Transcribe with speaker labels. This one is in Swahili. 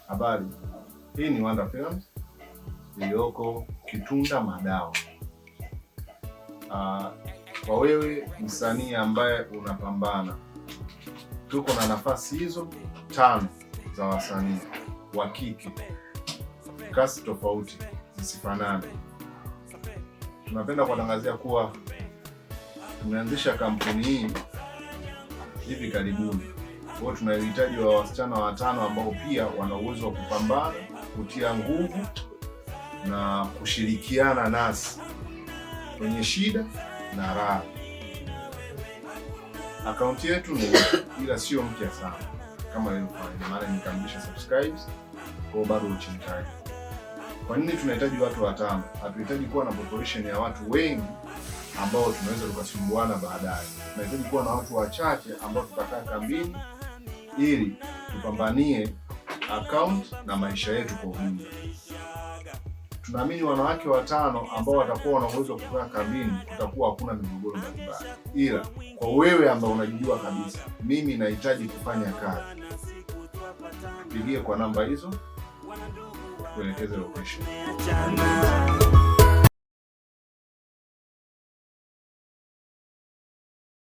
Speaker 1: Habari, hii ni Wanda Films iliyoko Kitunda Madawa. Kwa wewe msanii ambaye unapambana, tuko na nafasi hizo 5 za wasanii wa kike, kasi tofauti zisifanane. Tunapenda kuwatangazia kuwa tumeanzisha kampuni hii hivi karibuni. Kwa tunahitaji wa wasichana 5 ambao pia wana uwezo wa kupambana, kutia nguvu na kushirikiana nasi kwenye shida na raha. Akaunti yetu ni ila sio mpya sana kama ilivyofahamika, maana nikamilisha subscribes kwa bado uchinikaji. Kwa nini tunahitaji watu 5? Hatuhitaji kuwa na population ya watu wengi ambao tunaweza tukasumbuana baadaye. Tunahitaji kuwa na watu wachache ambao tutakaa kambini ili tupambanie account na maisha yetu kwa ujumla. Tunaamini wanawake 5 ambao watakuwa wana uwezo wa kukaa kambini, kutakuwa hakuna migogoro mbalimbali. Ila kwa wewe ambao unajijua kabisa, mimi nahitaji kufanya kazi, tupigie kwa namba hizo, tuelekeze location.